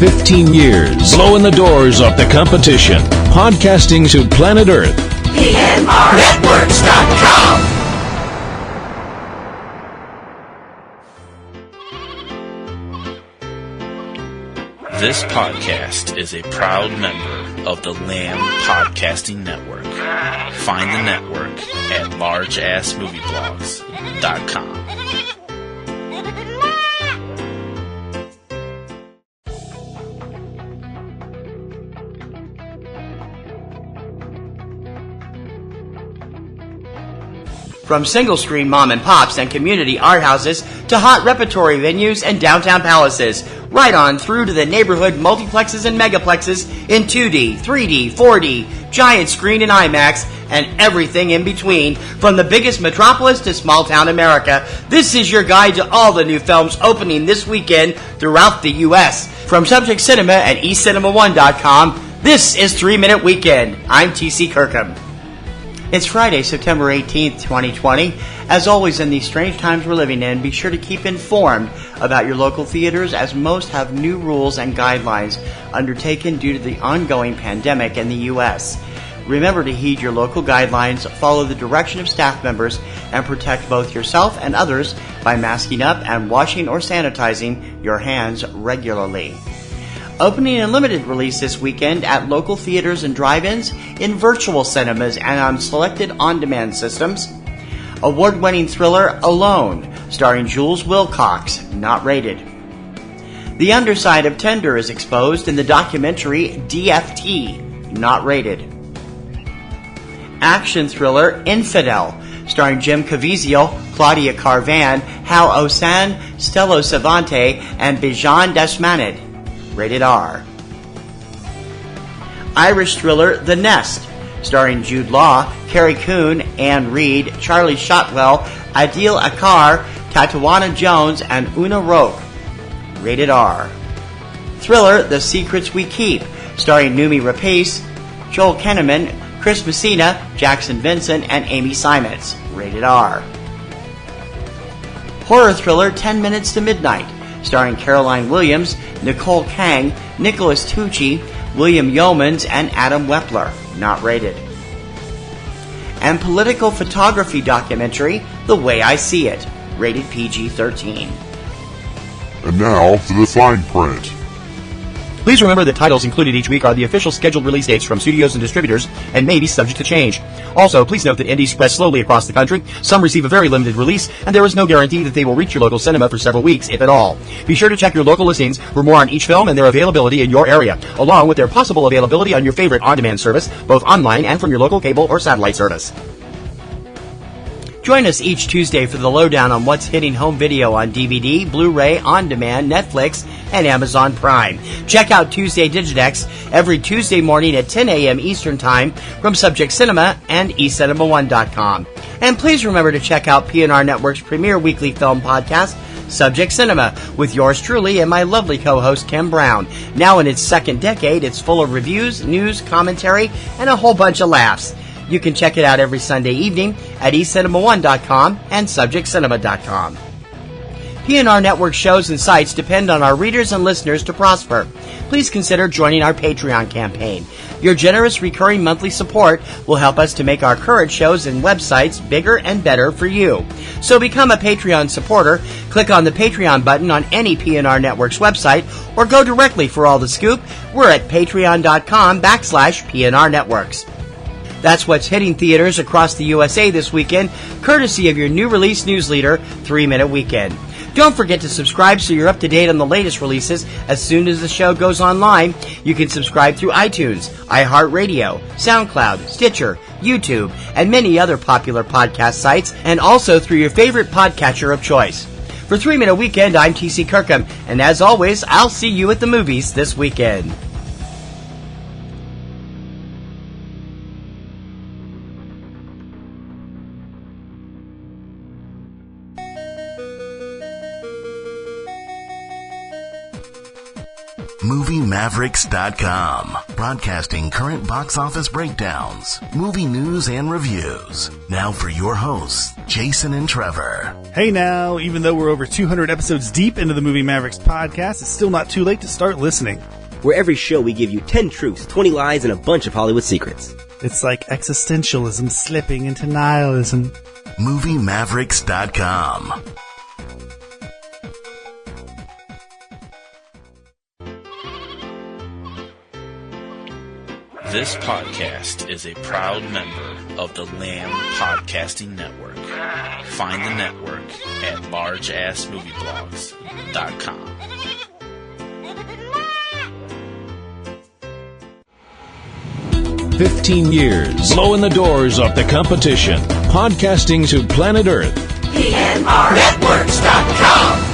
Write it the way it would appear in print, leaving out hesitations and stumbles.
15 years, blowing the doors off the competition. Podcasting to planet Earth. PNRNetworks.com. This podcast is a proud member of the Lamb Podcasting Network. Find the network at largeassmovieblogs.com. From single-screen mom and pops and community art houses to hot repertory venues and downtown palaces, right on through to the neighborhood multiplexes and megaplexes in 2D, 3D, 4D, giant screen and IMAX, and everything in between. From the biggest metropolis to small-town America, this is your guide to all the new films opening this weekend throughout the U.S. From Subject Cinema and eCinemaOne.com, this is 3 Minute Weekend. I'm T.C. Kirkham. It's Friday, September 18th, 2020. As always, in these strange times we're living in, be sure to keep informed about your local theaters, as most have new rules and guidelines undertaken due to the ongoing pandemic in the U.S. Remember to heed your local guidelines, follow the direction of staff members, and protect both yourself and others by masking up and washing or sanitizing your hands regularly. Opening in limited release this weekend at local theaters and drive-ins, in virtual cinemas, and on selected on-demand systems. Award-winning thriller Alone, starring Jules Wilcox, not rated. The underside of Tinder is exposed in the documentary DFT, not rated. Action thriller Infidel, starring Jim Caviezel, Claudia Carvan, Hal Osan, Stello Savante, and Bijan Desmanid, rated R. Irish thriller The Nest, starring Jude Law, Carrie Coon, Anne Reid, Charlie Shotwell, Adil Akar, Tatiana Jones, and Una Roque, rated R. Thriller The Secrets We Keep, starring Noomi Rapace, Joel Kinnaman, Chris Messina, Jackson Vincent, and Amy Simons, rated R. Horror thriller 10 Minutes to Midnight, starring Caroline Williams, Nicole Kang, Nicholas Tucci, William Yeomans, and Adam Wepler, not rated. And political photography documentary, The Way I See It, rated PG-13. And now for the fine print. Please remember that titles included each week are the official scheduled release dates from studios and distributors and may be subject to change. Also, please note that indies spread slowly across the country. Some receive a very limited release, and there is no guarantee that they will reach your local cinema for several weeks, if at all. Be sure to check your local listings for more on each film and their availability in your area, along with their possible availability on your favorite on-demand service, both online and from your local cable or satellite service. Join us each Tuesday for the lowdown on what's hitting home video on DVD, Blu-ray, on-demand, Netflix, and Amazon Prime. Check out Tuesday Digidex every Tuesday morning at 10 a.m. Eastern Time from Subject Cinema and eCinemaOne.com. And please remember to check out PNR Networks' premier weekly film podcast, Subject Cinema, with yours truly and my lovely co-host Kim Brown. Now in its second decade, it's full of reviews, news, commentary, and a whole bunch of laughs. You can check it out every Sunday evening at eCinemaOne.com and subjectcinema.com. PNR Network shows and sites depend on our readers and listeners to prosper. Please consider joining our Patreon campaign. Your generous recurring monthly support will help us to make our current shows and websites bigger and better for you. So become a Patreon supporter, click on the Patreon button on any PNR Networks website, or go directly for all the scoop. We're at patreon.com/PNR Networks. That's what's hitting theaters across the USA this weekend, courtesy of your new release newsleader, 3 Minute Weekend. Don't forget to subscribe so you're up to date on the latest releases as soon as the show goes online. You can subscribe through iTunes, iHeartRadio, SoundCloud, Stitcher, YouTube, and many other popular podcast sites, and also through your favorite podcatcher of choice. For 3 Minute Weekend, I'm T.C. Kirkham, and as always, I'll see you at the movies this weekend. MovieMavericks.com, broadcasting current box office breakdowns, movie news, and reviews. Now for your hosts, Jason and Trevor. Hey now, even though we're over 200 episodes deep into the Movie Mavericks podcast, it's still not too late to start listening. Where every show we give you 10 truths, 20 lies, and a bunch of Hollywood secrets. It's like existentialism slipping into nihilism. MovieMavericks.com. This podcast is a proud member of the Lamb Podcasting Network. Find the network at largeassmovieblogs.com. "15 years, blowing the doors off the competition, podcasting to planet Earth. PNRNetworks.com.